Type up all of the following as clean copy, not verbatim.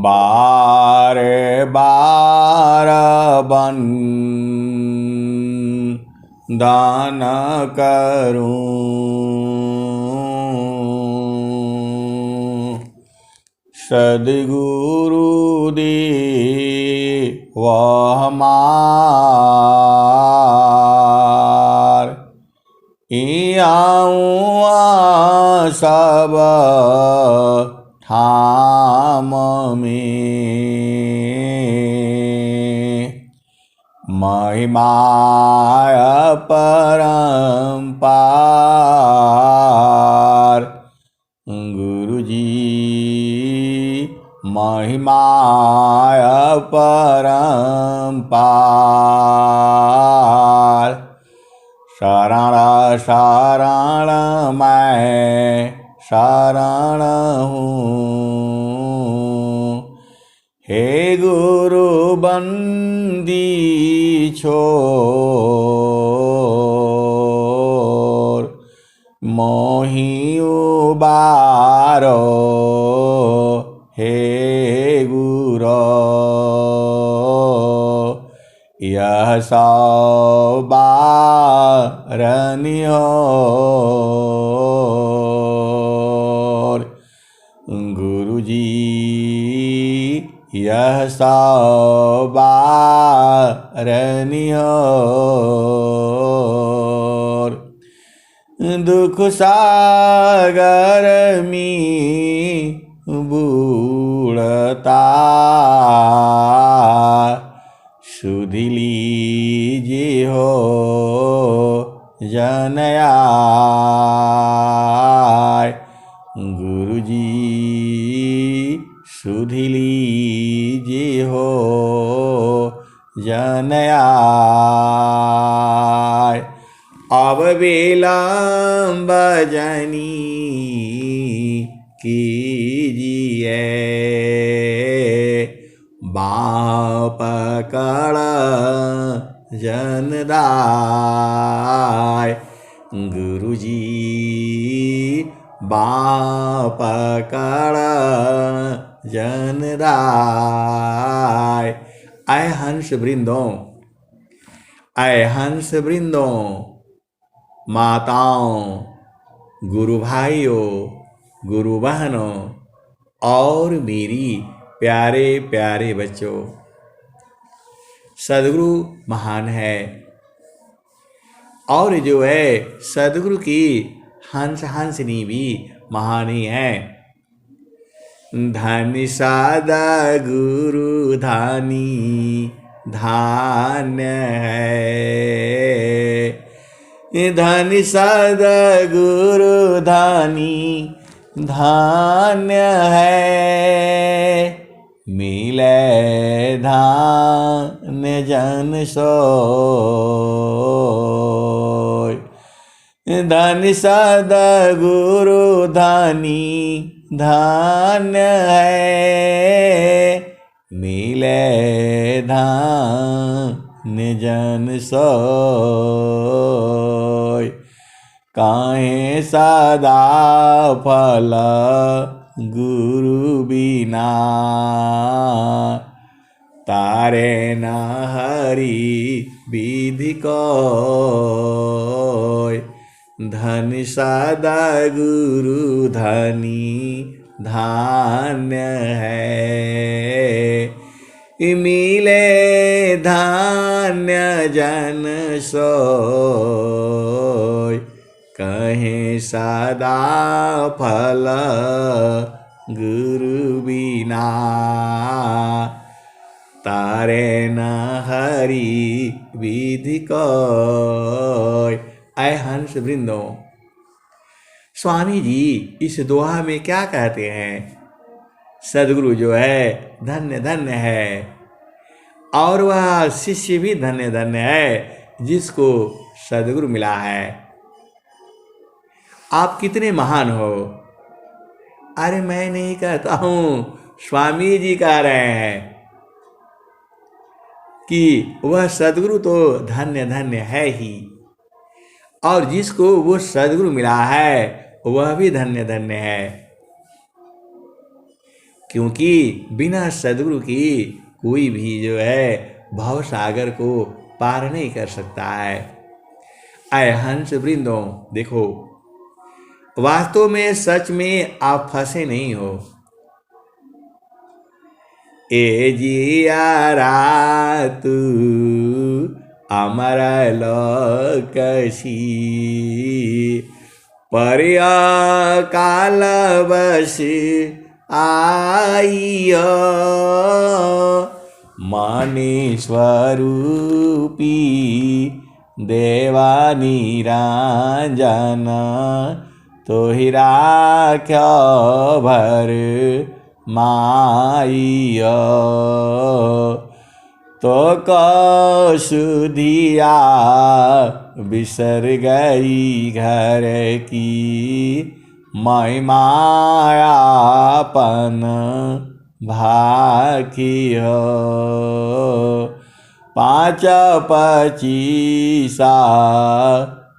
बार बार बन दान करूं, सद्गुरु दे वह हमार, आऊँ सब ठाम में, महिमा परंपार, गुरुजी महिमा परंपार, शरण शरण मैं शरण हूँ, हे गुरु बंदी छोर, मोहि उबारो हे गुरो, यह सौ बार निहोर, गुरुजी यह सौ बार निहोर, दुख सागर में बूढ़ता सुध लीजिए हो जनयाय, गुरुजी सुध लीजिए हो जनयाय, अब विलंब जनी कीजिए, बाँह पकड़ जनदाय, गुरुजी बाँह पकड़ जनदाय, ऐ हंस वृंदों, ऐ हंस वृंदों, माताओं, गुरु भाइयों, गुरु बहनों और मेरी प्यारे प्यारे बच्चों, सद्गुरु महान है और जो है सद्गुरु की हंस हंसनी भी महान ही है। धन्य सद्गुरु धनी धान्य है, धन्य सद्गुरु धनी धान्य है, मिले धान्य जन सोय, धन्य सद्गुरु धनी धान्य है, मिले धान्य जन सोय, काहे सदा फल गुरु बिना, तारे न हरि विधि कोय, धन्य सद्गुरु धनी धान्य है, मिले धान्य जन सोय, कहे सदा फल गुरु बिना, तारे न हरि विधि कोय। ऐ हंस वृंदों, स्वामी जी इस दोहा में क्या कहते हैं? सद्गुरु जो है धन्य धन्य है और वह शिष्य भी धन्य धन्य है जिसको सद्गुरु मिला है। आप कितने महान हो। अरे मैं नहीं कहता हूँ, स्वामी जी कह रहे हैं कि वह सद्गुरु तो धन्य धन्य है ही, और जिसको वो सद्गुरु मिला है वह भी धन्य धन्य है। क्योंकि बिना सद्गुरु की कोई भी जो है भव सागर को पार नहीं कर सकता है। आए हंस वृंदों, देखो वास्तव में सच में आप फंसे नहीं हो। ए जियारा तू अमर लोकसी पर्या काल बस आइयो माने स्वरूपी देवानी रांजना तो ही राख्यो भर माइयो तो कसुधिया बिसर गई घर की मैं मायापन भाखी हो। 5 25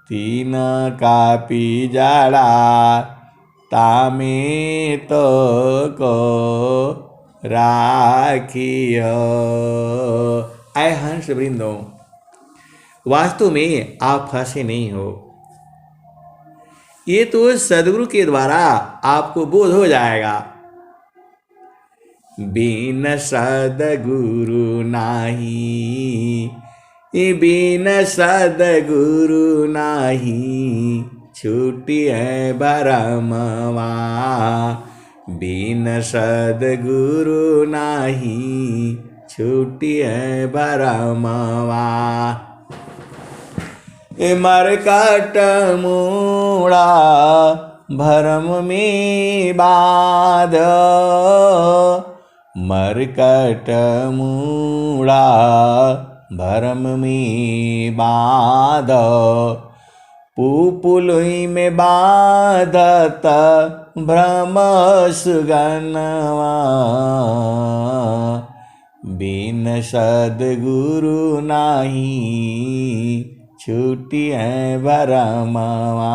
3 कापी जड़ा तामे तो को राखियो। आए हंस वृंदों, वास्तव में आप फंसे नहीं हो। ये तो सदगुरु के द्वारा आपको बोध हो जाएगा। बिन सदगुरु नाही, बिन सदगुरु नाही छूटी है भरमवा। बिन सदगुरु नाही छूटी है भरमवा। मरकट मूड़ा भरम में बाध, मरकट मूड़ा भरम में बाध। पुपुलुई में बाधत भ्रम सुगनवा। बिन सदगुरु नाही छूटी है भरमवा।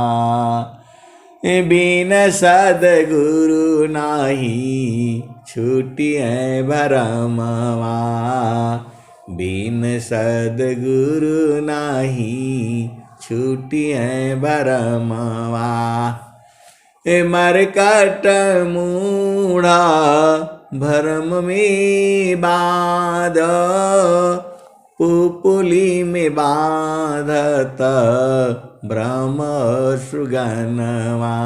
बिन सदगुरु नाही छूटी है भरमवा। बिन सदगुरु नाही छूटी है भरमवा। मरकट मूढ़ा भरम में बाध, पुपुली में बाधत भ्रम सुगनवा।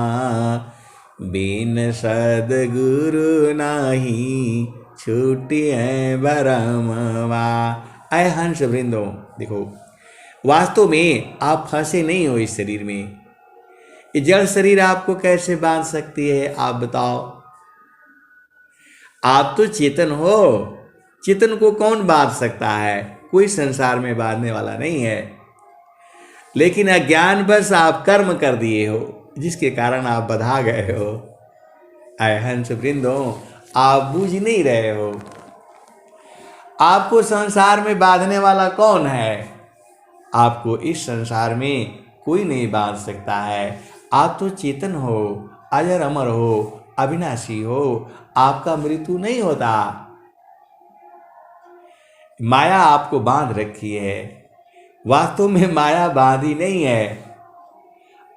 बिन सदगुरु नाही छूटी है भरमवा। आए हंस वृंदों, देखो वास्तव में आप फंसे नहीं हो इस शरीर में। ये जड़ शरीर आपको कैसे बांध सकती है, आप बताओ। आप तो चेतन हो, चेतन को कौन बांध सकता है? कोई संसार में बांधने वाला नहीं है। लेकिन अज्ञान बस आप कर्म कर दिए हो, जिसके कारण आप बधा गए हो। आए हंस वृंदों, आप बूझ नहीं रहे हो। आपको संसार में बांधने वाला कौन है? आपको इस संसार में कोई नहीं बांध सकता है। आप तो चेतन हो, अजर अमर हो, अविनाशी हो। आपका मृत्यु नहीं होता। माया आपको बांध रखी है। वास्तव में माया बांधी नहीं है।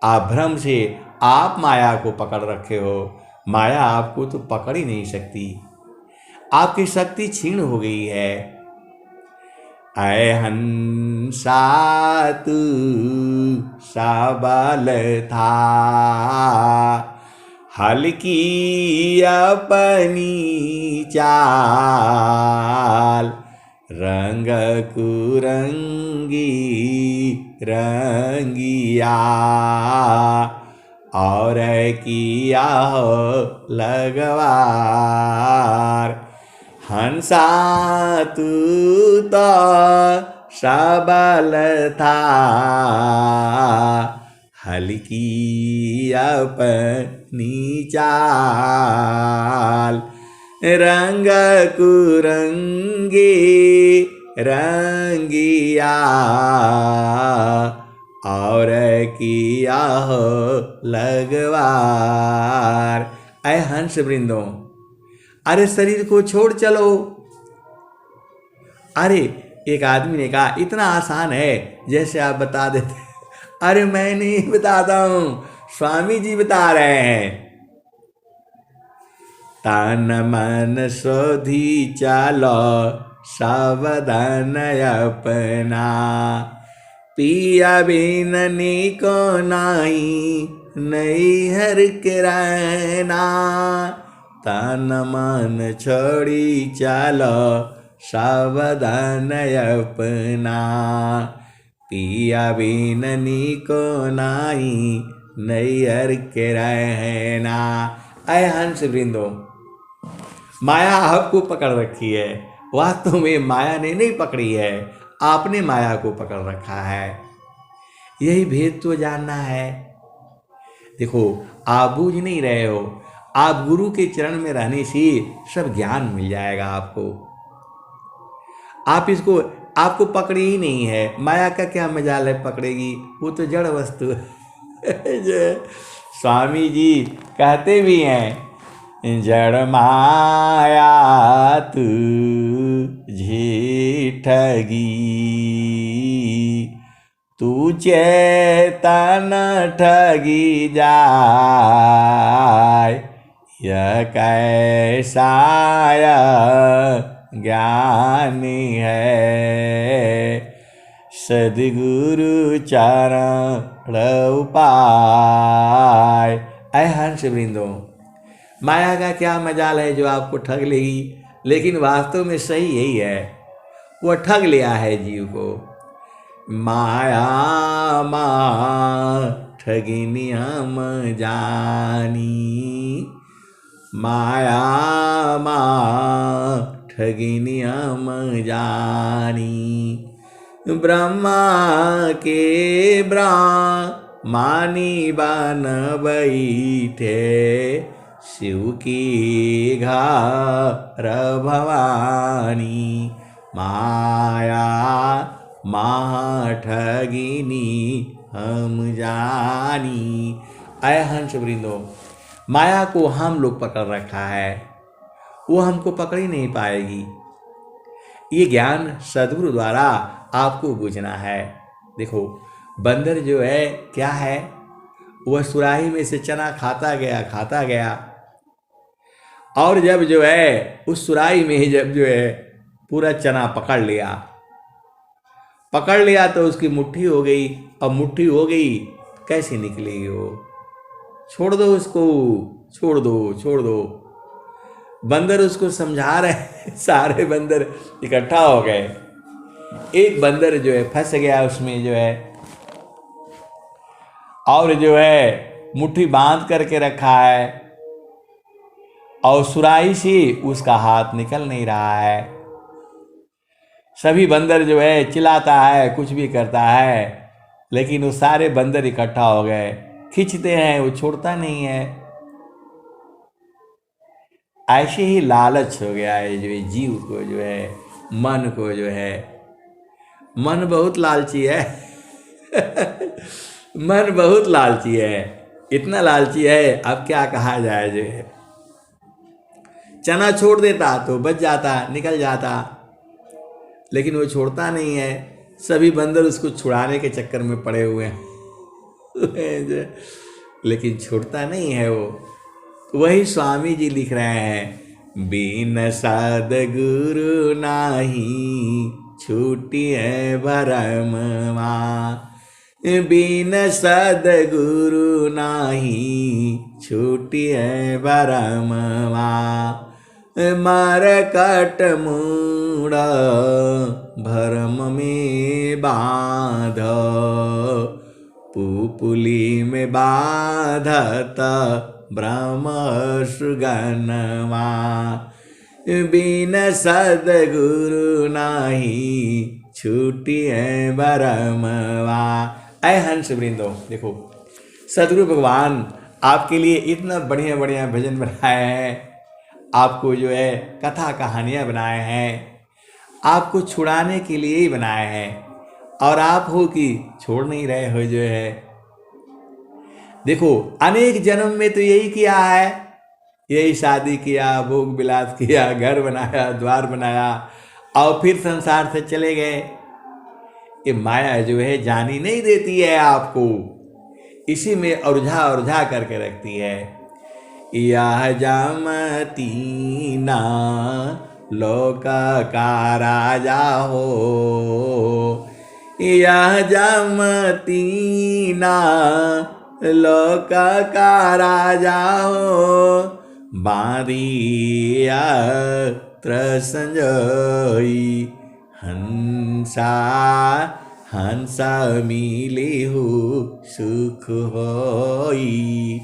आप भ्रम से आप माया को पकड़ रखे हो। माया आपको तो पकड़ ही नहीं सकती। आपकी शक्ति क्षीण हो गई है। आए हंसा तू सबल था, हल्की अपनी चाल। रंग कुरंगी रंगिया, और किया हो लगवार। हंसा तू तो सबल था, हल्की अपनी चाल। रंग कुरंगी रंगिया, और किया हो लगवार। ऐ हंस वृंदों, अरे शरीर को छोड़ चलो। अरे एक आदमी ने कहा इतना आसान है जैसे आप बता देते। अरे मैं नहीं बताता हूं, स्वामी जी बता रहे हैं। तन मन शोधी चालो सावधान अपना, पिया बिन निको नाही नहीं हर के रहना। तन मन छोड़ी चालो सावधान अपना, पिया बिन निको नाही नैयर के रहना। अय हंस वृंदो, माया आपको पकड़ रखी है, वास्तव में माया ने नहीं पकड़ी है, आपने माया को पकड़ रखा है। यही भेद तो जानना है। देखो आप बूझ नहीं रहे हो, आप गुरु के चरण में रहने से सब ज्ञान मिल जाएगा आपको। आप इसको आपको पकड़ी ही नहीं है, माया का क्या मजाल है पकड़ेगी, वो तो जड़ वस्तु है। स्वामी जी कहते भी हैं, जड़ माया तू ठगी, तू चेतन ठगी जाय, यह कैसा ज्ञानी है, सद्गुरु चरण उपाय। ऐ हंस वृंदो, माया का क्या मजाल है जो आपको ठग लेगी, लेकिन वास्तव में सही यही है, वो ठग लिया है जीव को। माया मा ठगी नियम जानी, माया मा ठगी नियम जानी, ब्रह्मा के ब्रह्मानी बन बैठे, शिव की घर भवानी, माया ठगिनी हम जानी। अय हंस वृंदो, माया को हम लोग पकड़ रखा है, वो हमको पकड़ ही नहीं पाएगी। ये ज्ञान सद्गुरु द्वारा आपको बूझना है। देखो बंदर जो है क्या है, वह सुराही में से चना खाता गया और जब जो है उस सुराही में ही जब जो है पूरा चना पकड़ लिया तो उसकी मुट्ठी हो गई। अब मुट्ठी हो गई कैसे निकलेगी वो, छोड़ दो उसको, छोड़ दो। बंदर उसको समझा रहे, सारे बंदर इकट्ठा हो गए। एक बंदर जो है फंस गया उसमें जो है, और जो है मुट्ठी बांध करके रखा है और सुराही से उसका हाथ निकल नहीं रहा है। सभी बंदर जो है चिल्लाता है, कुछ भी करता है, लेकिन वो सारे बंदर इकट्ठा हो गए, खींचते हैं, वो छोड़ता नहीं है। ऐसे ही लालच हो गया है जो है जीव को, जो है मन को, जो है मन बहुत लालची है। मन बहुत लालची है, इतना लालची है अब क्या कहा जाए। जो है चना छोड़ देता तो बच जाता, निकल जाता, लेकिन वो छोड़ता नहीं है। सभी बंदर उसको छुड़ाने के चक्कर में पड़े हुए हैं, लेकिन छोड़ता नहीं है वो। वही स्वामी जी लिख रहे हैं, बिन सद्गुरु नाही छूटी है भरमवा, बिन सद्गुरु नाही छूटी है भरमवा, मरकट मूढ़ भरम में बाध, पुपुली में बाधत ब्रह्म सुगनवा, बिन सद्गुरु नाही छूटी है भरमवा। ऐ हंस वृंदो, देखो सद्गुरु भगवान आपके लिए इतना बढ़िया बढ़िया भजन बनाए हैं, आपको जो है कथा कहानियाँ बनाए हैं, आपको छुड़ाने के लिए ही बनाए हैं, और आप हो कि छोड़ नहीं रहे हो। जो है देखो अनेक जन्म में तो यही किया है, यही शादी किया, भोग विलास किया, घर बनाया, द्वार बनाया और फिर संसार से चले गए। ये माया जो है जानी नहीं देती है आपको, इसी में उलझा उलझा करके रखती है। यह जमती ना लोक का राजा हो, यह जमती ना लोक का राजा हो, बारिया संजोई हंसा हंसा मिली हो सुख होई।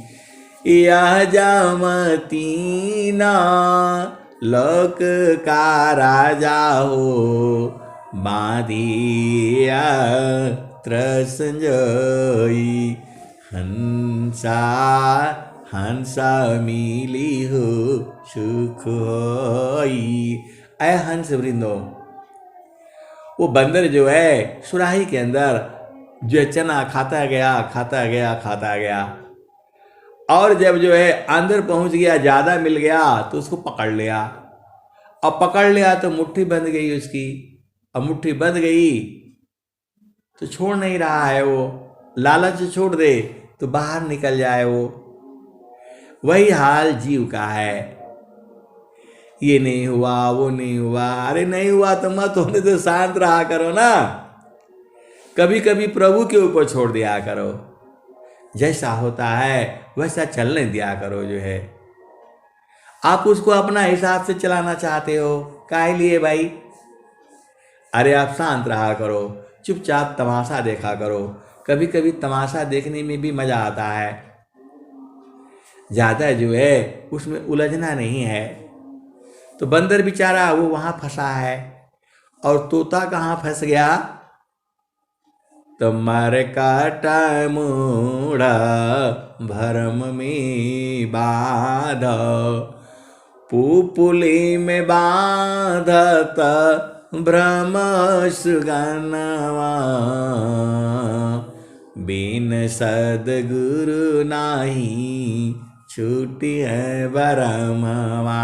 यह जमती ना लोक का राजा हो, बांधिया संजोई हंसा हंसा मिली हो सुख होई। ऐ हंस वृंदो, वो बंदर जो है सुराही के अंदर जो है चना खाता गया खाता गया खाता गया, और जब जो है अंदर पहुंच गया, ज़्यादा मिल गया तो उसको पकड़ लिया। अब पकड़ लिया तो मुट्ठी बंध गई उसकी। अब मुट्ठी बंध गई तो छोड़ नहीं रहा है वो, लालच छोड़ दे तो बाहर निकल जाए वो। वही हाल जीव का है। ये नहीं हुआ, वो नहीं हुआ, अरे नहीं हुआ तो मत होने तो शांत रहा करो ना। कभी कभी प्रभु के ऊपर छोड़ दिया करो, जैसा होता है वैसा चलने दिया करो। जो है आप उसको अपना हिसाब से चलाना चाहते हो, काहे लिए भाई? अरे आप शांत रहा करो, चुपचाप तमाशा देखा करो। कभी कभी तमाशा देखने में भी मजा आता है, ज़्यादा जो है उसमें उलझना नहीं है। तो बंदर बेचारा वो वहाँ फंसा है, और तोता कहाँ फंस गया? तुम्हारे काटा मूढ़ा भरम में बाध, पुपुली में बाधत भ्रम सुगनवा, बिन सदगुरु नाही छूटी है बरमवा।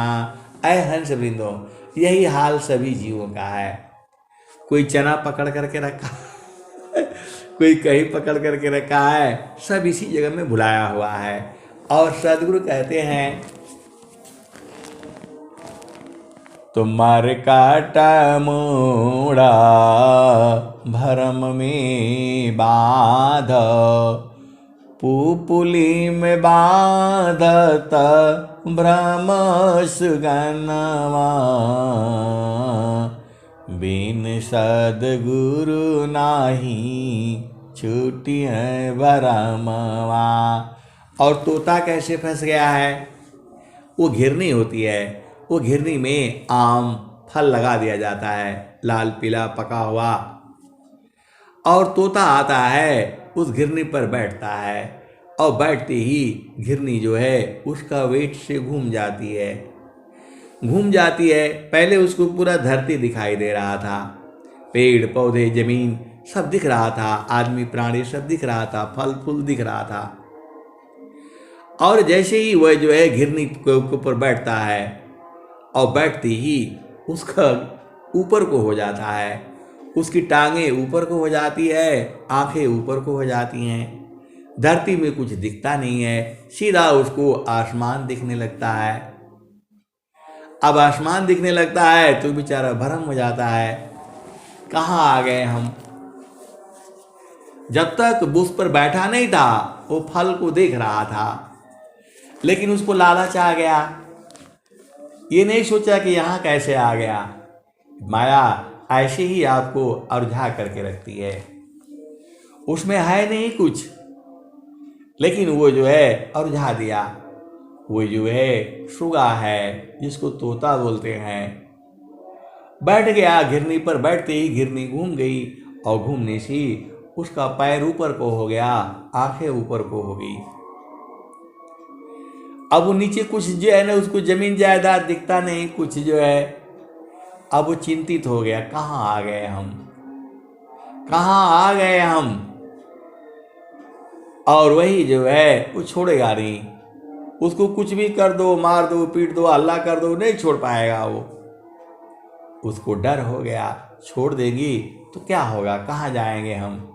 ऐ हंस वृंदो, यही हाल सभी जीवों का है। कोई चना पकड़ करके रखा कोई कहीं पकड़ करके रखा है, सब इसी जगह में भुलाया हुआ है। और सदगुरु कहते हैं तुम्हारे काटा मूढ़ा भरम में बाध, पुपुली में बाधत भ्रम सुगनवा, बिन सदगुरु नाही छूटी है बरमवा। और तोता कैसे फंस गया है? वो घिरनी होती है, वो घिरनी में आम फल लगा दिया जाता है, लाल पीला पका हुआ, और तोता आता है उस घिरनी पर बैठता है, और बैठते ही घिरनी जो है उसका वेट से घूम जाती है, घूम जाती है। पहले उसको पूरा धरती दिखाई दे रहा था, पेड़ पौधे जमीन सब दिख रहा था, आदमी प्राणी सब दिख रहा था, फल फूल दिख रहा था। और जैसे ही वह जो है घिरनी के ऊपर बैठता है, और बैठते ही उसका ऊपर को हो जाता है, उसकी टांगें ऊपर को हो जाती है, आंखें ऊपर को हो जाती हैं, धरती में कुछ दिखता नहीं है, सीधा उसको आसमान दिखने लगता है। अब आसमान दिखने लगता है तो बेचारा भ्रम हो जाता है, कहाँ आ गए हम। जब तक उस पर बैठा नहीं था वो फल को देख रहा था, लेकिन उसको लालच आ गया, ये नहीं सोचा कि यहाँ कैसे आ गया। माया ऐसे ही आपको उलझा करके रखती है, उसमें है नहीं कुछ, लेकिन वो जो है उलझा दिया। वो जो है सुगा है, जिसको तोता बोलते हैं, बैठ गया घिरनी पर। बैठते ही घिरनी घूम गई, और घूमने से उसका पैर ऊपर को हो गया, आंखें ऊपर को हो गई। अब वो नीचे कुछ जो है ना, उसको जमीन जायदाद दिखता नहीं कुछ जो है। अब वो चिंतित हो गया, कहाँ आ गए हम, कहाँ आ गए हम। और वही जो है वो छोड़ेगा नहीं, उसको कुछ भी कर दो, मार दो, पीट दो, हल्ला कर दो, नहीं छोड़ पाएगा वो। उसको डर हो गया, छोड़ देगी तो क्या होगा, कहाँ जाएंगे हम।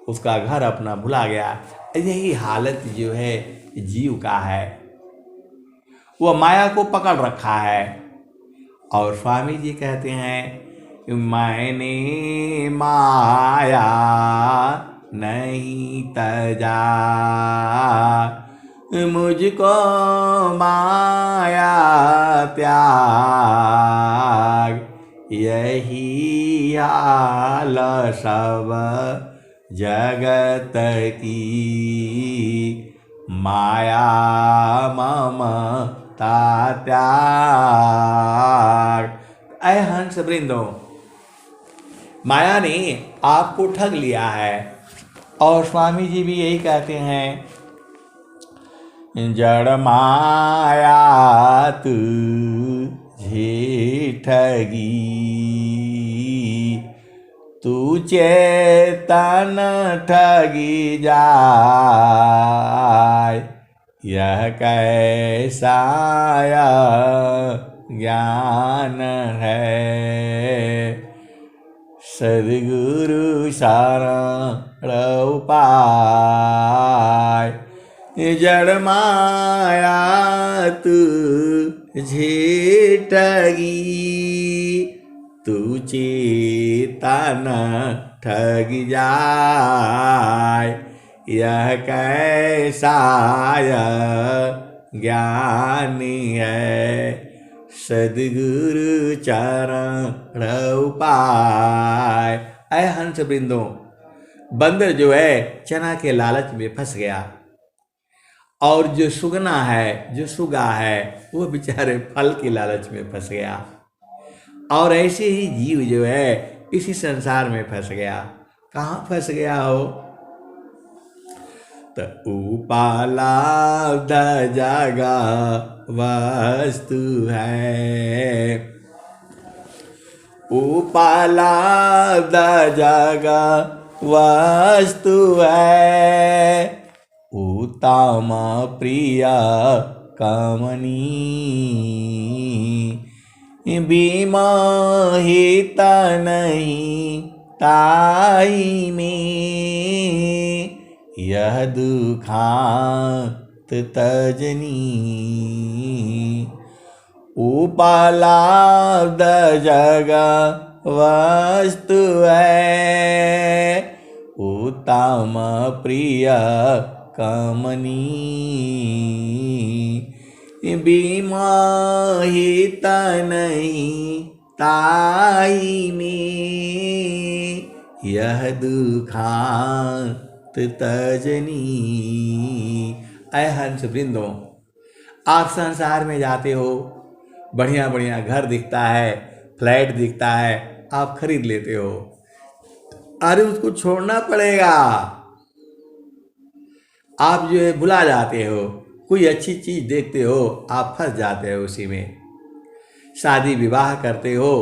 उसका घर अपना भुला गया। यही हालत जो है जीव का है, वो माया को पकड़ रखा है। और स्वामी जी कहते हैं, मैंने माया नहीं तजा, मुझको माया त्याग, यही हाल सब जगत की, माया ममता त्याग। ऐ हंस वृंदो, माया ने आपको ठग लिया है। और स्वामी जी भी यही कहते हैं, जड़ माया तुझे ठगी, तू चेतन ठगी जाय, यह कैसा ज्ञान है, सद्गुरु शरण उपाय। जड़ माया तुझे ठगी, तू चेतन ठग जाय, यह कैसा ज्ञानी है, सद्गुरु चरण उपाय। ऐ हंस वृंदो, बंदर जो है चना के लालच में फंस गया, और जो सुगना है, जो सुगा है, वो बेचारे फल के लालच में फंस गया। और ऐसे ही जीव जो है इसी संसार में फंस गया। कहाँ फंस गया हो, तो उपालाब्ध जगा वस्तु है, उपालाब्ध जगा वस्तु है, उत्तम प्रिय कमनी, विमोहित नहीं ताई में, यह दुखांत तजनी, उपालाब्ध जगा वस्तु है, उत्तम प्रिय कमनी, विमोहित नहीं ताई में, यह दुखांत तजनी। ऐ हंस वृंदो, आप संसार में जाते हो, बढ़िया बढ़िया घर दिखता है, फ्लैट दिखता है, आप खरीद लेते हो। अरे उसको छोड़ना पड़ेगा। आप जो है भुला जाते हो, कोई अच्छी चीज देखते हो, आप फंस जाते हो उसी में। शादी विवाह करते हो,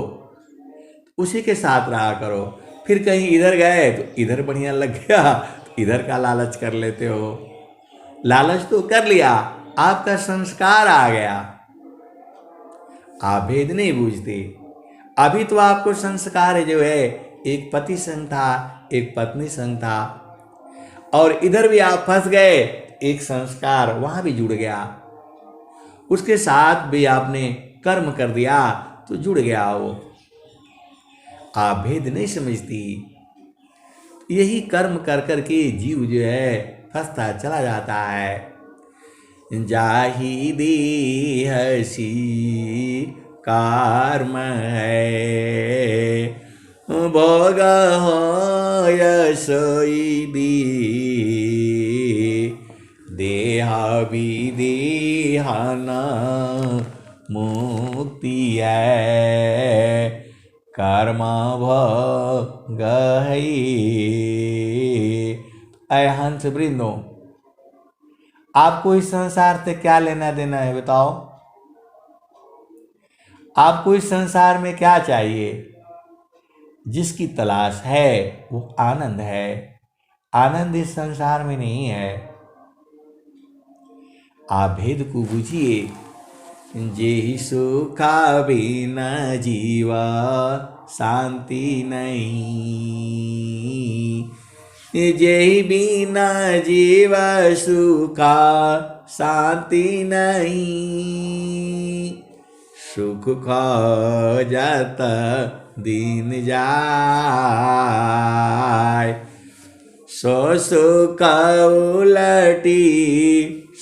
उसी के साथ रहा करो। फिर कहीं इधर गए तो इधर बढ़िया लग गया, तो इधर का लालच कर लेते हो। लालच तो कर लिया, आपका संस्कार आ गया, आप भेद नहीं बूझते। अभी तो आपको संस्कार जो है एक पति संग था, एक पत्नी संग था, और इधर भी आप फंस गए, एक संस्कार वहां भी जुड़ गया, उसके साथ भी आपने कर्म कर दिया तो जुड़ गया वो। आप भेद नहीं समझती। यही कर्म कर कर के जीव जो है फंसता चला जाता है। जाहि देहसी कर्म है, भोग हो सोई दी, देह विदेहन मुक्ति है, कर्म भोग है। ऐ हंस वृंदो, आपको इस संसार से क्या लेना देना है बताओ? आपको इस संसार में क्या चाहिए? जिसकी तलाश है वो आनंद है। आनंद इस संसार में नहीं है। आप भेद को बुझिए। जेहि सुखा बिना जीवा शांति नहीं। जेहि बिना जीवा सुखा शांति नहीं। सुख खो जाता दिन जाय। सो सुख उलटी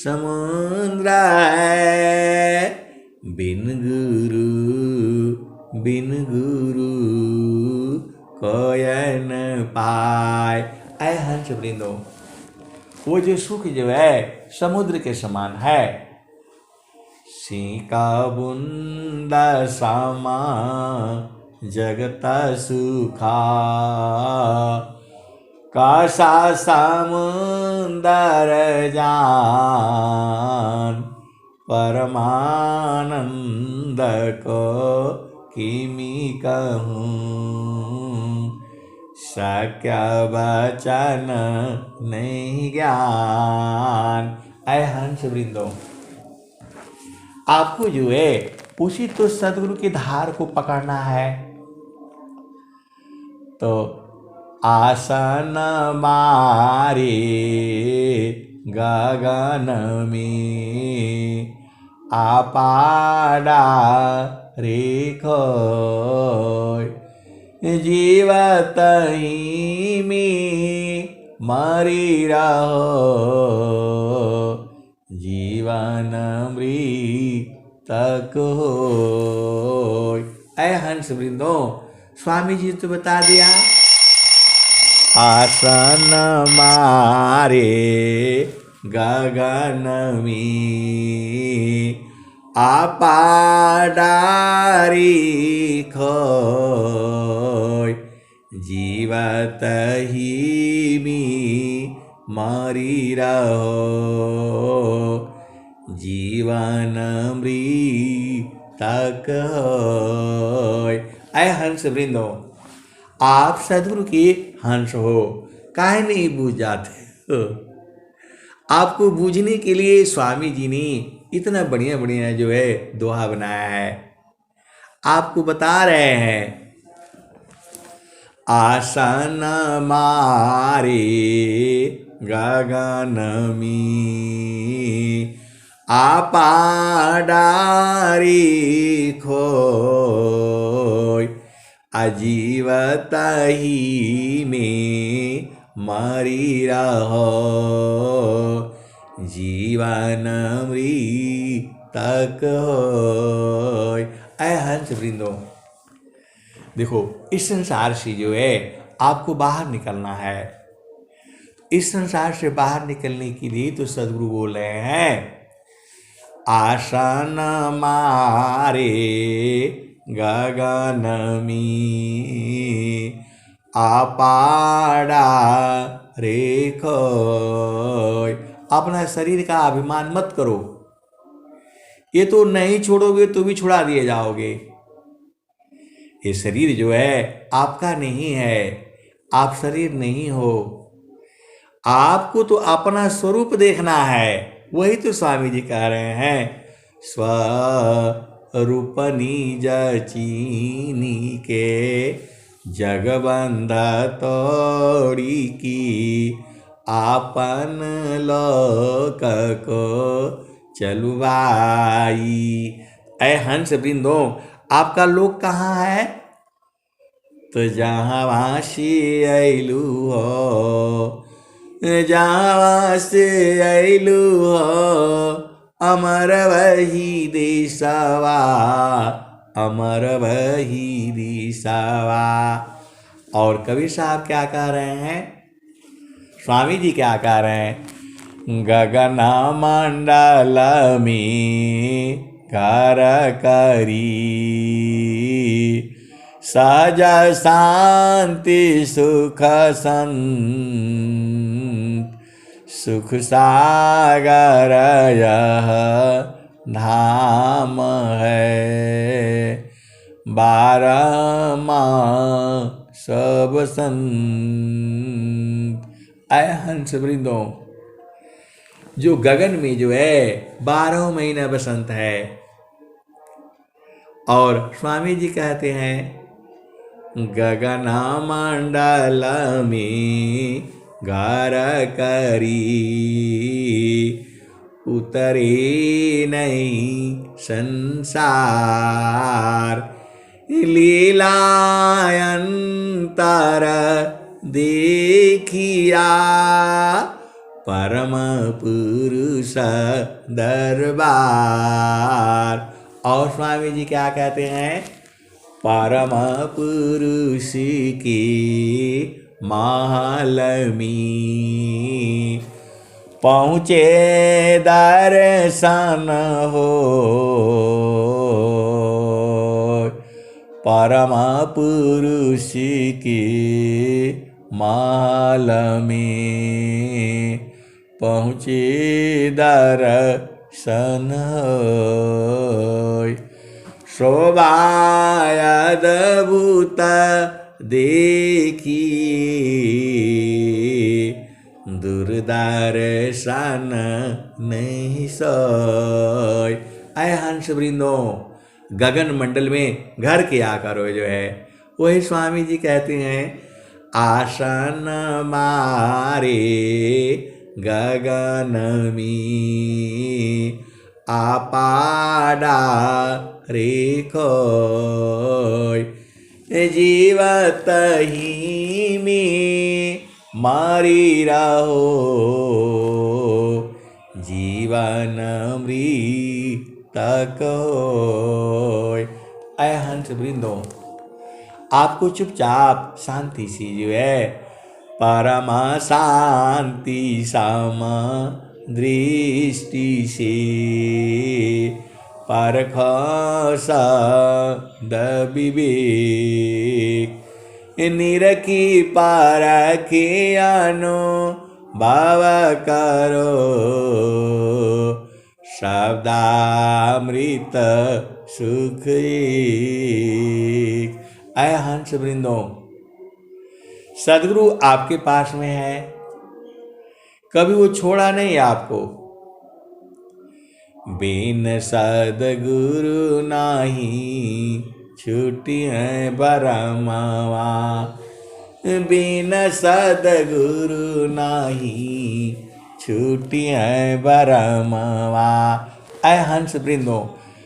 समुद्र है। बिन गुरु कोय न पाए। ऐ हंस वृंदो, वो जो सुख जो है समुद्र के समान है। सिंका बूंदा सामा जगता सुखा। कासा समुंदर जान परमानंद को किमी कहूँ। शक्य वचन नहीं ज्ञान। ऐ हंस वृंदो, आपको जो है उसी तो सदगुरु की धार को पकड़ना है। तो आसन मारे गगन में आपाड़ा रेखो। जीवत ही में मरी रहो। जीवन मृतक हो। ऐ हंस वृंदो, स्वामी जी तो बता दिया। आसन मारे गगन में आपाडारी खोय। जीवत ही में मरी रहो। जीवन मृतक होय। ऐ हंस वृंदो, आप सदगुरु के हंस हो, काहे नहीं बूझ जाते हो। आपको बूझने के लिए स्वामी जी ने इतना बढ़िया बढ़िया जो है दोहा बनाया है, आपको बता रहे हैं। आसन मारे गगन में आपाडारी खोय। अजीवत ही में मरी रहो। जीवन मृतक होय। ऐ हंस वृंदो, देखो इस संसार से जो है आपको बाहर निकलना है। इस संसार से बाहर निकलने के लिए तो सदगुरु बोल रहे हैं। आसन मारे गगन में आपाड़ा रेखोय। अपना शरीर का अभिमान मत करो। ये तो नहीं छोड़ोगे तो भी छुड़ा दिए जाओगे। ये शरीर जो है आपका नहीं है। आप शरीर नहीं हो। आपको तो अपना स्वरूप देखना है। वही तो स्वामी जी कह रहे हैं। स्वरूप निज चीनी के जगबंध तोड़ी की। आपन लोक को चलुवाई। ऐ हंस वृंदो, आपका लोक कहाँ है? तो जहाँ वासी ऐलू हो। जहाँ से ऐलू हो अमर वही देशवा। अमर वही देशवा। और कबीर साहब क्या कह रहे हैं? स्वामी जी क्या कह रहे हैं? गगन मंडल में घर करी। सहज शांति सुख संत। सुख सागर यह धाम है। बारहमा सब संत। ऐ हंस वृंदो, जो गगन में जो है 12 महीना बसंत है। और स्वामी जी कहते हैं गगना मंडल में घर करी उतरे नहीं संसार लीलायंतर देखिया परम पुरुष दरबार। और स्वामी जी क्या कहते हैं परम पुरुष की महल में पहुँचे दर्शन हो परम पुरुष की महल में पहुँचे दर्शन होय शोभायद्भुत देखिए दुर्दर्शन नहीं सोय। आए हंस वृंदो गगन मंडल में घर के आकार जो है वही स्वामी जी कहते हैं आसन मारे गगन में आपाड़ा रेखोय जीवत ही में मारी रहो जीवन मृतक होय। ऐ हंस वृंदो आपको चुपचाप शांति सी जो है परम शांति सम दृष्टि से परख सद विवेक निरखी परखे अनुभव करो शब्दामृत सुख एक। आय हंस वृंदो सदगुरु आपके पास में है कभी वो छोड़ा नहीं आपको बिन सदगुरु नाही छूटी है बरमावा बिन सदगुरु नाही छूटी है बरमावा। ऐ हंस वृंदो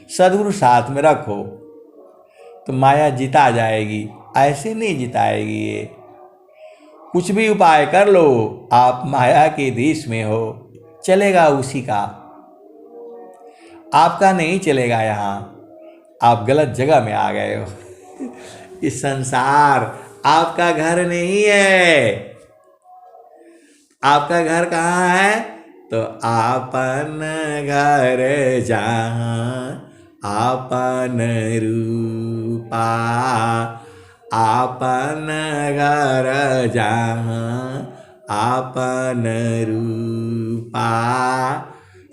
सदगुरु साथ में रखो तो माया जिता जाएगी ऐसे नहीं जिताएगी ये कुछ भी उपाय कर लो आप माया के देश में हो चलेगा उसी का आपका नहीं चलेगा। यहाँ आप गलत जगह में आ गए हो इस संसार आपका घर नहीं है। आपका घर कहाँ है तो आपन घर जहाँ आपन रूपा आपन घर जहाँ आपन रूपा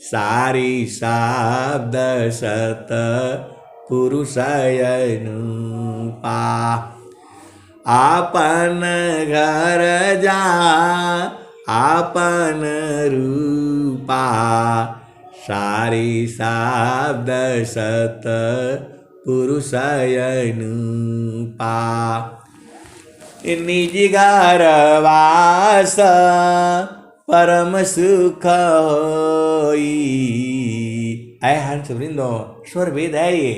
सारी शब्द सत पुरुषयनुपा आपन घर जहाँ आपन रूपा सारी शब्द सत पुरुषयनुपा निज घर वास परम सुख होई। ऐ हंस वृंदो स्वर वेद है ये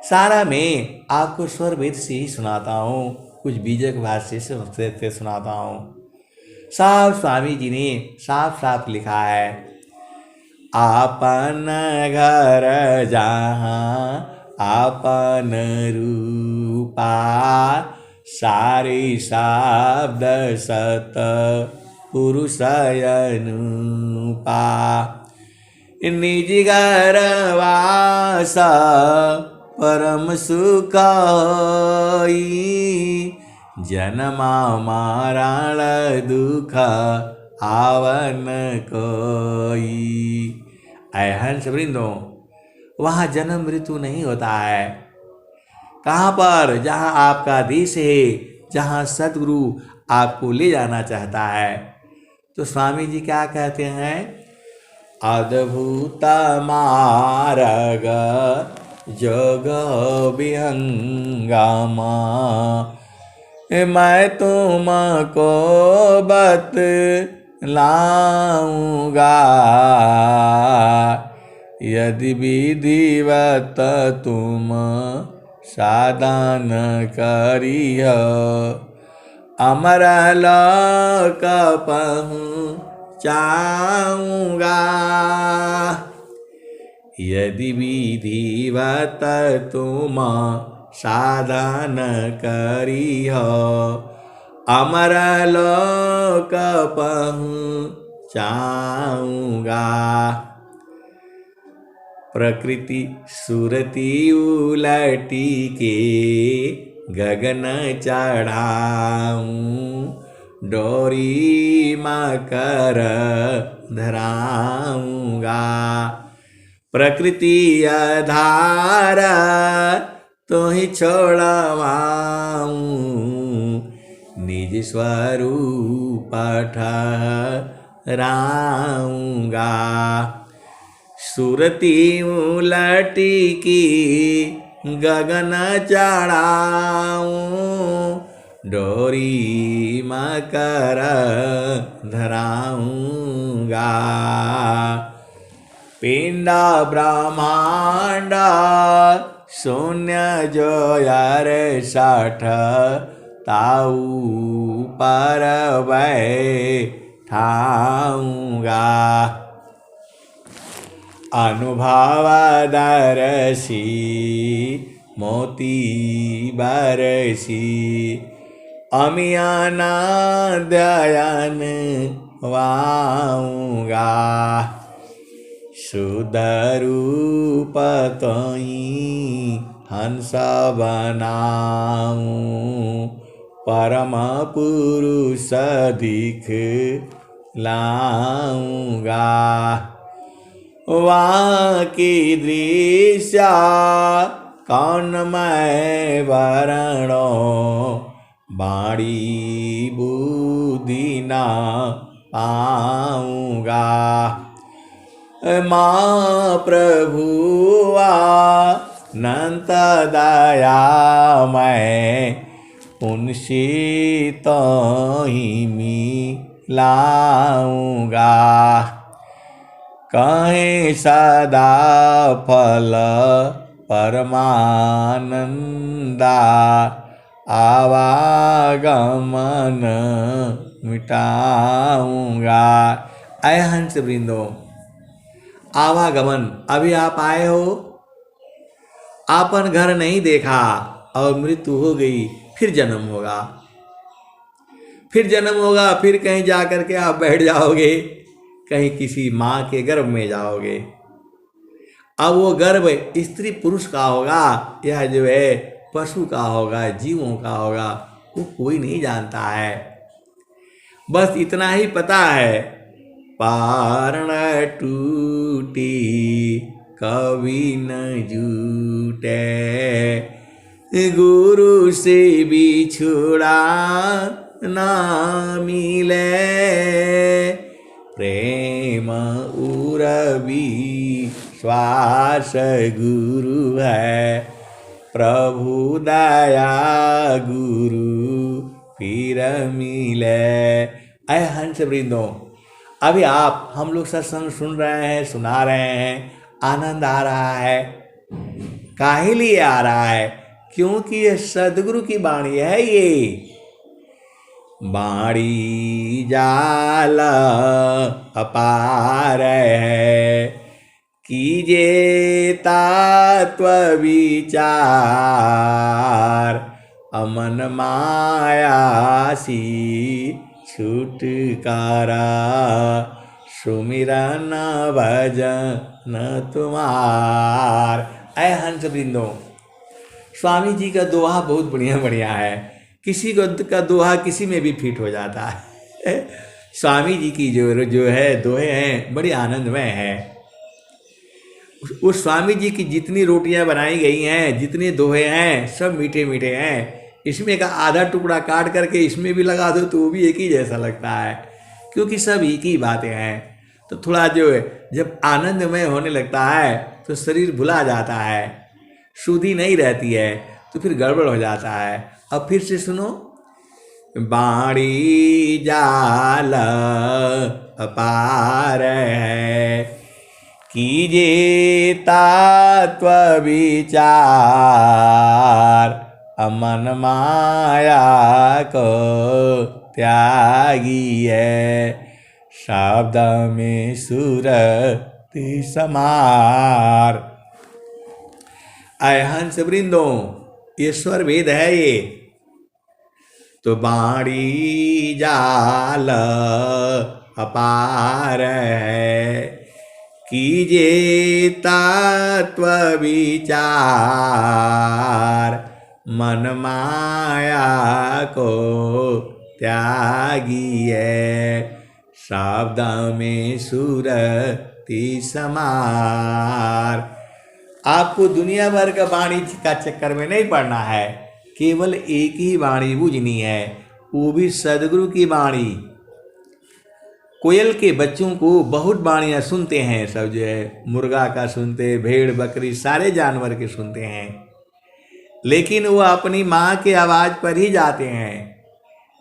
सारा मैं आपको स्वर वेद से ही सुनाता हूँ कुछ बीजक भाष्य से सुनाता हूँ। साफ स्वामी जी ने साफ साफ लिखा है आपन घर जहाँ आपन रूपा सारी शब्द सत पुरुषयनुपा निज घर वास परम सुख जन्मा मारण दुख आवन कोई। ऐ हंस वृंदो वहाँ जन्म मृत्यु नहीं होता है कहाँ पर जहाँ आपका देश है जहाँ सदगुरु आपको ले जाना चाहता है तो स्वामी जी क्या कहते हैं? अद्भुत मार्ग जोग विहंगमा, मैं तुमको बतलाऊंगा, यदि विधिवत तुम साधन करिह, अमर लोक पहुँचाऊंगा। यदि विधिवत तुम साधन करिह, अमर लोक पहुँचाऊंगा। प्रकृति सुरति उलटी के गगन चढ़ाऊं, डोरी मकर धराऊंगा। प्रकृति आधार तो ही छोड़वाऊं, निज स्वरूप ठहराऊंगा। सुरती उलटी की गगन चढ़ाऊं, डोरी मकर धराऊंगा। पिंड ब्रह्मांड शून्य जो यार साठ, ताऊ पर बैठाऊंगा। अनुभवदर्शी मोती बरसी, अमियानादयन वाऊंगा। शुद्ध रूप तोई हंस बनाऊं, परम पुरुष दिख लाऊंगा। वहाँ की दृश्य कौन मैं वरणो, बाणी बुद्धि न पाऊंगा। माँ प्रभुआ नंत दयामय, उनसे तो ही मिलाऊंगा। कहें सदा फल परमानंदा, आवागमन मिटाऊंगा। आए हंस वृंदो, आवागमन, अभी आप आए हो, आपन घर नहीं देखा और मृत्यु हो गई, फिर जन्म होगा, फिर जन्म होगा, फिर कहीं जा कर के आप बैठ जाओगे, कहीं किसी माँ के गर्भ में जाओगे। अब वो गर्भ स्त्री पुरुष का होगा या जो है पशु का होगा, जीवों का होगा, वो कोई नहीं जानता है। बस इतना ही पता है, पारण टूटी कभी न जूटे, गुरु से बिछुड़ा ना मिले, प्रेम उरवी श्वास गुरु है, प्रभु दया गुरु फिर मिले। अय हंस वृंदों, अभी आप हम लोग सत्संग सुन रहे हैं, सुना रहे हैं, आनंद आ रहा है। काहे लिए आ रहा है? क्योंकि ये सदगुरु की वाणी है। ये वाणी जाल अपार है, कीजे तत्व विचार, अमन मायासी छुटकारा, सुमिरन भजन तुम्हार। ऐ हंस वृंदों, स्वामी जी का दोहा बहुत बढ़िया बढ़िया है। किसी को का दोहा किसी में भी फिट हो जाता है। स्वामी जी की जो है दोहे हैं बड़ी आनंदमय है। उस स्वामी जी की जितनी रोटियां बनाई गई हैं, जितने दोहे हैं, सब मीठे मीठे हैं। इसमें का आधा टुकड़ा काट करके इसमें भी लगा दो तो वो भी एक ही जैसा लगता है। क्योंकि सब एक ही बातें हैं। तो थोड़ा जो है जब आनंदमय होने लगता है तो शरीर भुला जाता है, शुद्धि नहीं रहती है, तो फिर गड़बड़ हो जाता है। अब फिर से सुनो। बाणी जाल अपार है, कीजे तात्व विचार, अमन माया को त्यागी है, शब्द में सुरति समार। आय हंस वृंदो, ये स्वर वेद है ये। तो बाणी जाल अपार है, कीजे तत्व विचार, मन माया को त्यागी है, शब्द में सुरति समार। आपको दुनिया भर का वाणी का चक्कर में नहीं पड़ना है, केवल एक ही वाणी बूझनी है, वो भी सदगुरु की वाणी। कोयल के बच्चों को बहुत वाणियाँ सुनते हैं, सब जो है मुर्गा का सुनते, भेड़ बकरी सारे जानवर के सुनते हैं, लेकिन वो अपनी माँ के आवाज़ पर ही जाते हैं।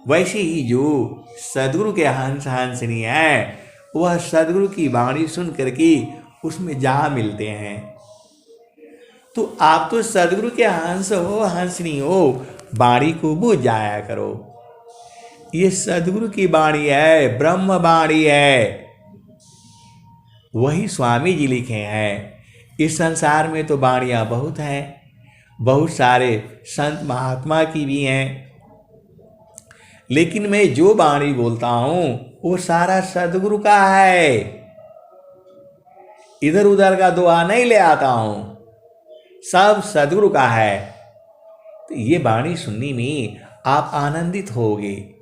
वैसे ही जो सदगुरु के हंस हंसनी है, वह सदगुरु की वाणी सुन करके उसमें जा मिलते हैं। तो आप तो सदगुरु के हंस हो, हंसनी हो, वाणी को बूझ जाया करो। ये सदगुरु की वाणी है, ब्रह्म वाणी है, वही स्वामी जी लिखे हैं। इस संसार में तो वाणियाँ बहुत हैं, बहुत सारे संत महात्मा की भी हैं, लेकिन मैं जो वाणी बोलता हूँ वो सारा सदगुरु का है, इधर उधर का दुआ नहीं ले आता हूँ, सब सदगुरु का है। तो ये वाणी सुनने में आप आनंदित होगे,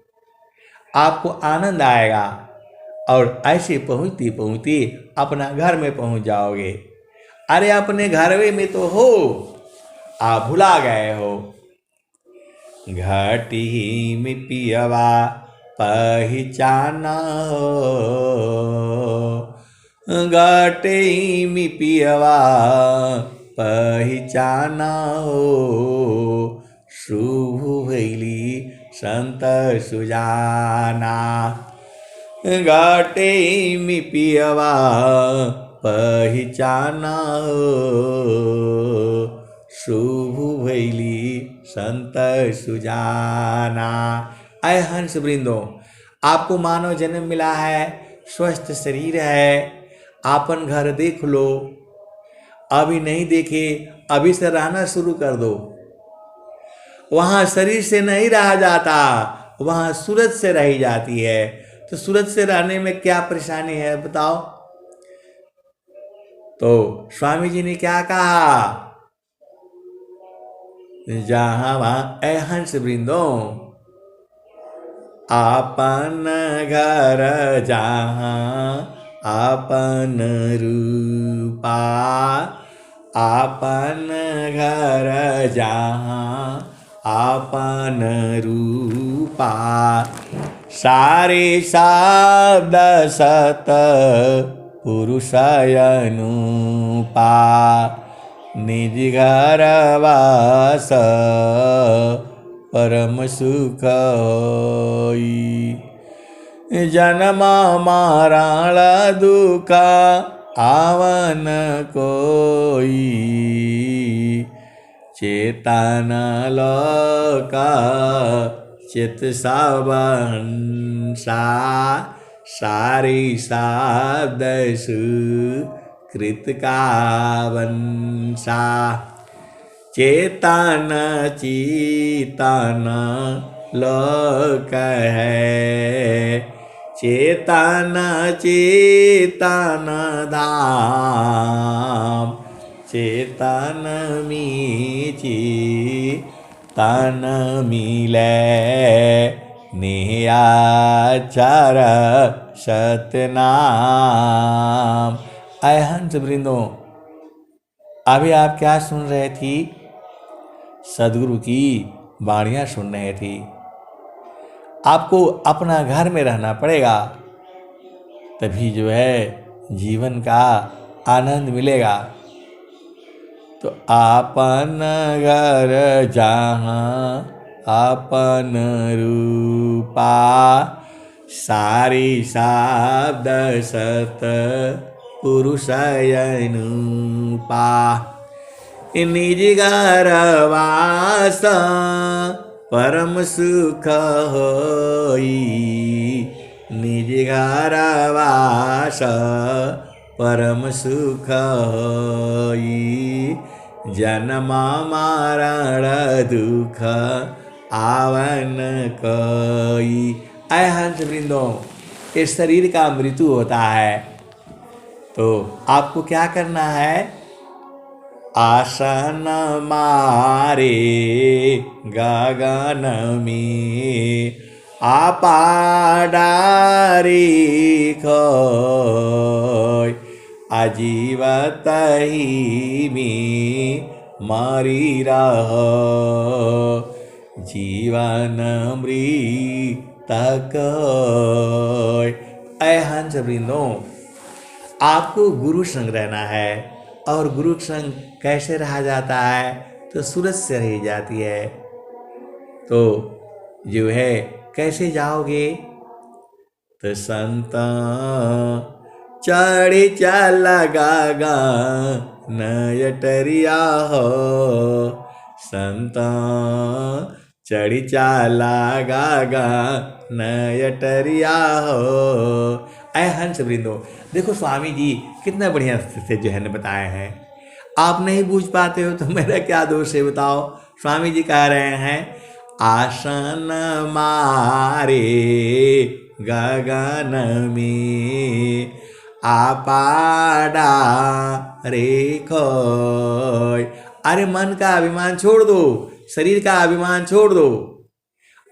आपको आनंद आएगा और ऐसे पहुँचते पहुँचते अपना घर में पहुँच जाओगे। अरे अपने घर में तो हो, आप भुला गए हो। घटी में पियवा पहचाना हो, घटी में पियवा पहचाना हो, शुभ भैली संत सुजाना। घटे में पियवा पहचाना हो, शुभ भैली संत सुजाना। अय हंस वृंदो, आपको मानव जन्म मिला है, स्वस्थ शरीर है, आपन घर देख लो, अभी नहीं देखे अभी से रहना शुरू कर दो। वहाँ शरीर से नहीं रहा जाता, वहाँ सूरज से रही जाती है। तो सूरज से रहने में क्या परेशानी है बताओ। तो स्वामी जी ने क्या कहा, जहाँ वहाँ ऐ हंस वृंदो, आपन घर जहाँ आपन रूपा, आपन घर जहाँ आपन रूपा, सारे शब्द सत पुरुष अनुपा, निज घर वास परम सुख होई, जन्म मरण दुख आवन कोई, चेतन लोका चित सबहंसा, सारी शब्द सुकृत का वंशा, चेतन चेतन लोक है, चेतन चेतन धाम, चेतन मीची तन मिले, निहाचर सतनाम। अय हंस वृंदो, अभी आप क्या सुन रहे थी, सदगुरु की वाणियाँ सुन रहे थी। आपको अपना घर में रहना पड़ेगा, तभी जो है जीवन का आनंद मिलेगा। तो आपन घर जहाँ आपन रूपा, सारी शब्द सत पुरुषयनुपा। निज घर वास परम सुख होई, निज घर वास परम सुख होई। जन्म मरण दुख आवन कोई। ऐ हंस वृंदो, इस शरीर का मृत्यु होता है तो आपको क्या करना है? आसन मारे गगन में, आपा डारी खोय। आजीवत ही में मरी रहो, जीवन मृतक होय। ऐ हंस वृंदो, आपको गुरु संग रहना है। और गुरु संग कैसे रहा जाता है? तो सूरज से रही जाती है। तो जो है कैसे जाओगे? तो संत चढ़ी चल गगन अटरिया हो, संत चढ़ी चाला गगन अटरिया हो। ऐ हंस वृंदो, देखो स्वामी जी कितना बढ़िया से जो है बताए हैं। आप नहीं बूझ पाते हो तो मेरा क्या दोष है बताओ। स्वामी जी कह रहे हैं आसन मारे गगन में, आपाड़ा रे खोय। अरे मन का अभिमान छोड़ दो, शरीर का अभिमान छोड़ दो,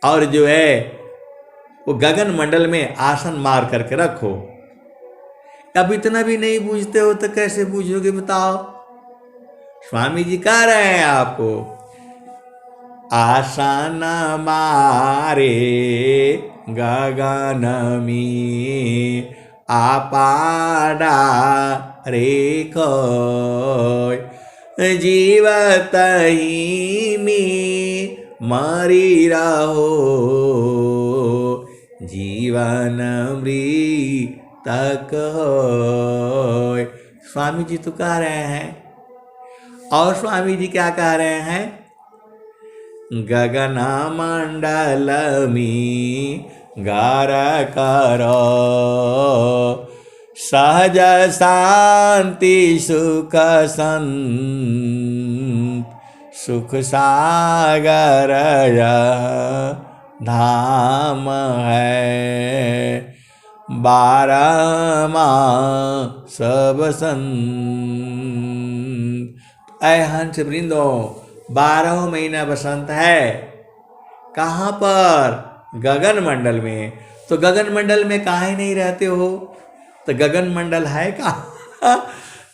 और जो है वो गगन मंडल में आसन मार करके रखो। अब इतना भी नहीं बूझते हो तो कैसे बूझोगे बताओ। स्वामी जी कह रहे हैं आपको आसन मारे गगन में, आपाड़ा रे खोय। जीवत ही में मरी रहो, जीवन मृतक होय। स्वामी जी तो कह रहे हैं। और स्वामी जी क्या कह रहे हैं? गगन मंडल में घर करो, सहज शांति सुख संत, सुख सागर धाम है। 12 मास बसंत। ऐ हंस वृंदो, 12 महीना बसंत है। कहाँ पर? गगन मंडल में। तो गगन मंडल में काहे नहीं रहते हो? तो गगन मंडल है कहाँ?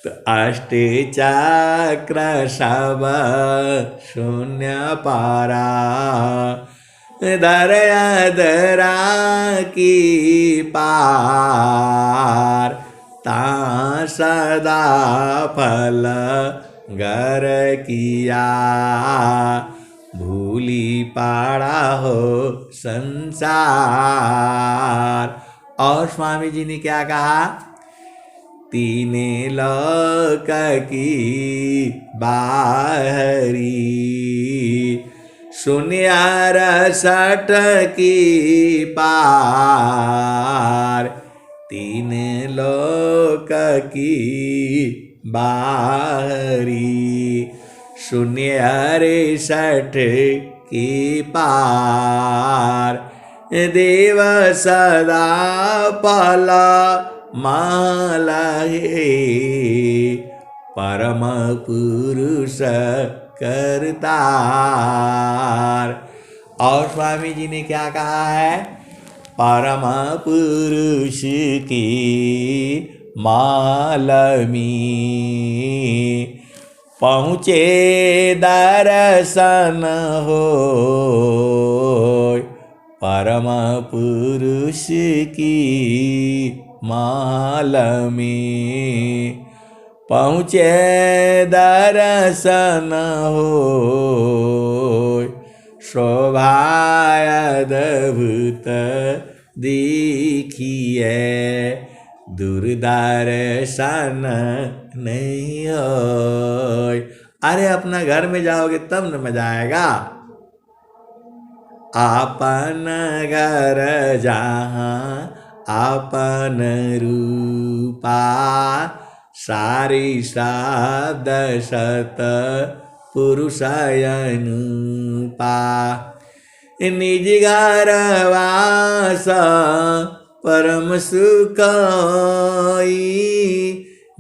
तो अष्टे चक्र सब शून्य पारा, दरया की पार। ता सदा फल गर किया, भूली पाड़ा हो संसार। और स्वामी जी ने क्या कहा? तीने लोक की बाहरी, शून्य 60 की पार। 3 लोक की बाहरी, शून्य 60 की पार। देव सदा पला माला हे, परम पुरुष करतार। और स्वामी जी ने क्या कहा है? परम पुरुष की माल में पहुँचे दर्शन हो, परम पुरुष की महल में। पहुँचे दर्शन होय, शोभा अद्भुत देखिए, दूरदर्शन नहीं होय। अरे अपना घर में जाओगे तब न मजा आएगा। आपन घर जहाँ आपन रूपा, सारी शब्द सत पुरुष अनुपा। निज घर वास परम सुखई,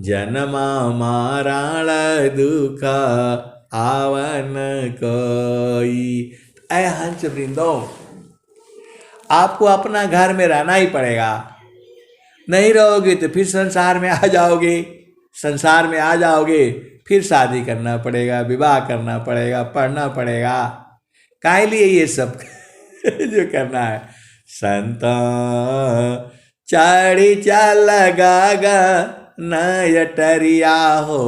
जन्म मरण दुख आवन कोई। ऐ हंस वृंदो, आपको अपना घर में रहना ही पड़ेगा। नहीं रहोगे तो फिर संसार में आ जाओगे। संसार में आ जाओगे फिर शादी करना पड़ेगा, विवाह करना पड़ेगा, पढ़ना पड़ेगा। काहे लिए ये सब जो करना है। संत चढ़ी चल गागा नयटरिया हो।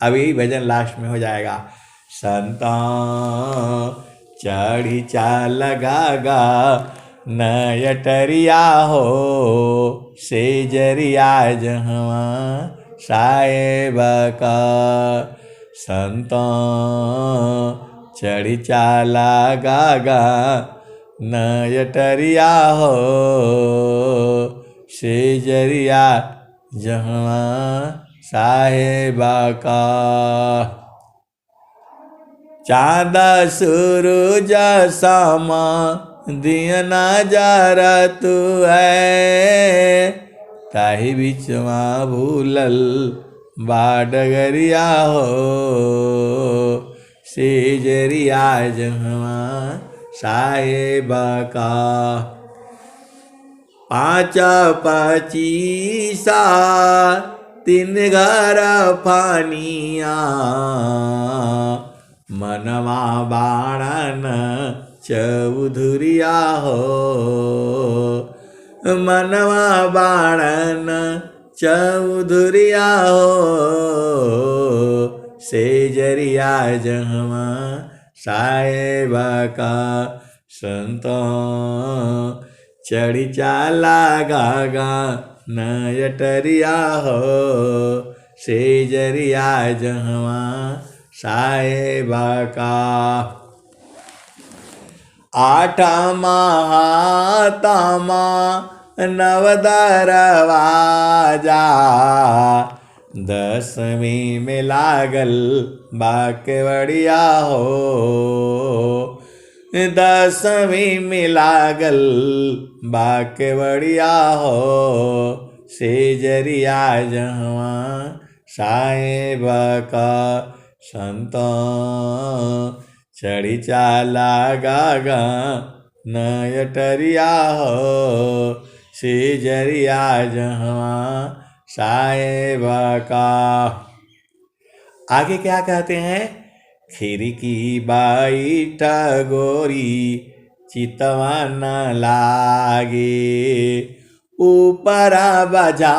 अभी भजन लास्ट में हो जाएगा। संत चढ़ी चल गागा नयटरिया हो, से जरिया जहवा साहेब का। संत चढ़ी चाला गागा नयटरिया हो, से जरिया जहवा साहेब का। चाँद सूरज समा दिया नजारा तू है, ताही बिचवा भूलल बाडगरिया हो, से जरिया जहवा साहेब का। पाँच पचीसा तीन घर फानिया, मनवा बाणन चौधुरिया हो, मनवा बाणन चौधुरिया हो, से जरिया जहवा साहेब का। संत चढ़ी चाला गागा नयटरिया हो, से जरिया जहवा साहेब का। आठ महात्मा नव दरवाजा, दसवीं में लागल बाकेवड़िया हो, दसवीं में लागल बाकेवड़िया हो, से जरिया जहवा साहेब का। संत चढ़ी चाला गागा नयटरिया हो, से जरिया जहवा साहेब का। आगे क्या कहते हैं। खिड़की बाई टगोरी चितवा न लागे, ऊपरा बजा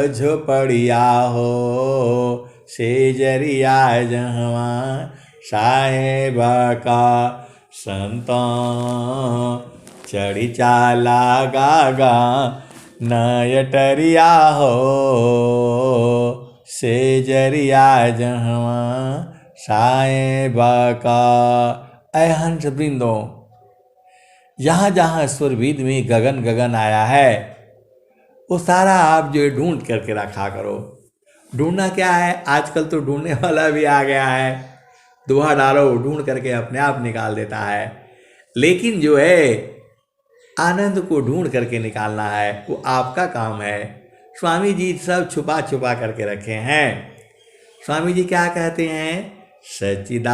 झोपड़िया हो, से जरिया जहवा साहेब का। संत चढ़ी चाला गागा नयटरिया हो, से जरिया जहवा साहेब का। ऐ हंस वृंदो, जहाँ जहाँ स्वरविद में गगन गगन आया है, वो सारा आप जो ढूंढ करके रखा करो। ढूंढना क्या है, आजकल तो ढूंढने वाला भी आ गया है। दोहा डालो, ढूंढ करके अपने आप निकाल देता है। लेकिन जो है आनंद को ढूंढ करके निकालना है, वो आपका काम है। स्वामी जी सब छुपा छुपा करके रखे हैं। स्वामी जी क्या कहते हैं। सच्चिदानंदा,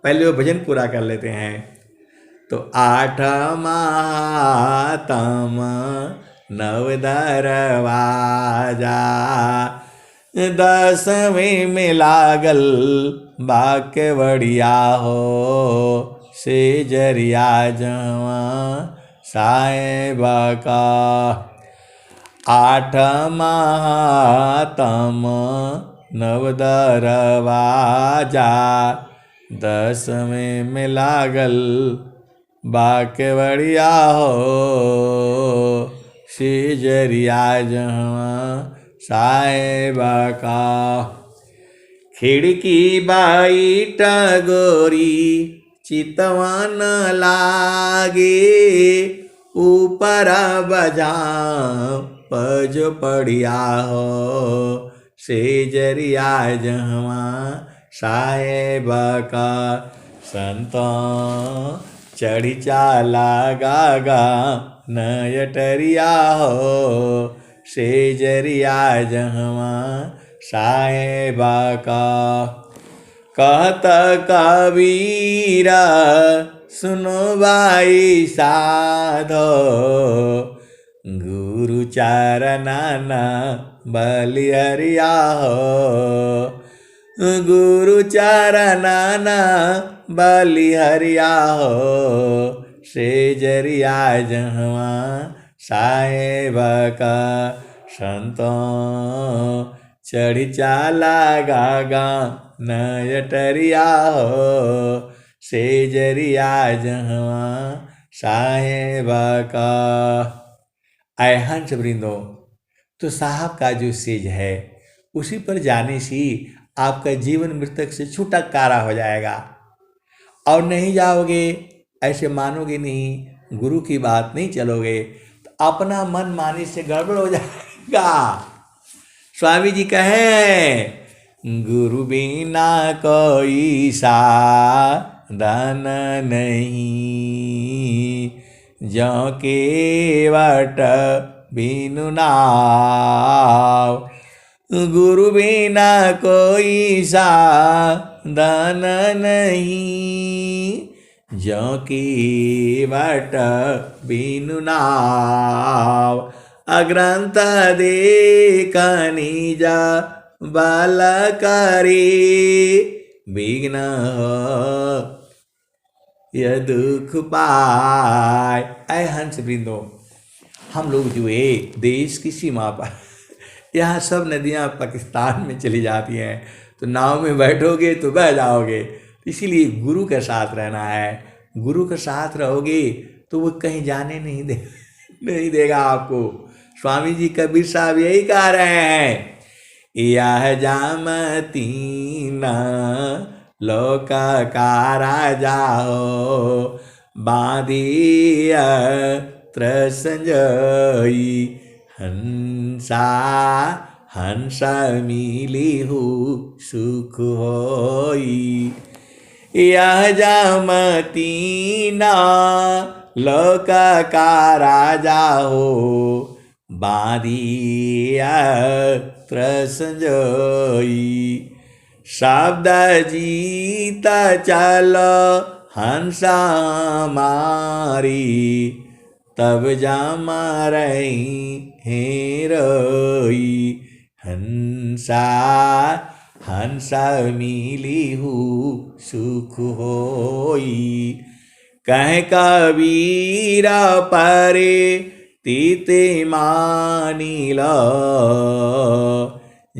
पहले वो भजन पूरा कर लेते हैं। तो आठ महातम नव दरवाजा, दसवीं में लागल बाकेवड़िया हो, से जरिया जवा साहेब का। आठ महातम नव दरवाजा, 10वें में लागल बाकेवड़िया हो। से जरिया जवा साहेब का। खिड़की बाई टगोरी चितवन लागे, ऊपर बजा पज पड़िया हो। से जरिया जहवा साहेब का। संत चढ़ी चाला गागा नयटरिया हो। से जरिया जहवा साहेब का। कहत कबीरा सुनो भाई साधो, गुरु चरनाना बलिहरिया हो। गुरु चरनाना बलिहरिया हो। से जरिया जहवा साहेब का। संतों चढ़ी चाला गागा नयटरिया हो। से जरिया जहवा साहेब का। आए हंस वृंदो, तो साहब का जो सेज है उसी पर जाने से आपका जीवन मृतक से छुटकारा हो जाएगा। और नहीं जाओगे, ऐसे मानोगे नहीं, गुरु की बात नहीं चलोगे, तो अपना मन मानी से गड़बड़ हो जाएगा। स्वामी जी कहें, गुरु बिना कोई साधन नहीं, जो केवट बिनु नाव। गुरु बिना कोई साधन नहीं, जो केवट बिनु नाव। अग्रंथ देखनी जा बाल करे, विघ्न हो यह दुख पाए। ऐ हंस वृंदो, हम लोग जो है देश की सीमा पर, यहाँ सब नदियाँ पाकिस्तान में चली जाती हैं, तो नाव में बैठोगे तो बह जाओगे। इसीलिए गुरु के साथ रहना है। गुरु के साथ रहोगे तो वो कहीं जाने नहीं देगा आपको। स्वामी जी कबीर साहब यही कह रहे हैं, यह जामती न लोक का राजा हो, बांधिया त्रसंजयी। हंसा हंसा मिली हूँ सुख होई। यह जामती ना लोक का राजा हो, बांधिया त्रसंजयी। शब्द जीता चलो हंसा मारी, तब जामा रही हेरोई। हंसा हंसा मिली हूँ सुख होई। कह कबीरा परे तीते मानी लो,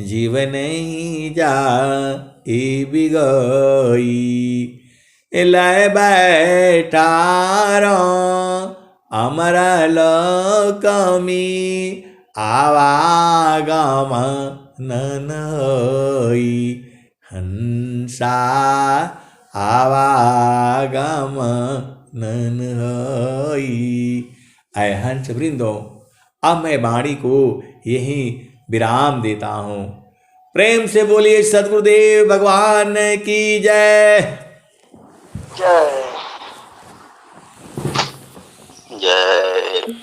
जीवन ही जा बिगई। लय बैठारो अमरा लोक में, आवागम नन होई। हंसा आवागम नन होई। ऐ हंस वृंदो, अब मैं वाणी को यहीं विराम देता हूँ। प्रेम से बोलिए सद्गुरुदेव भगवान की जय। जय जय।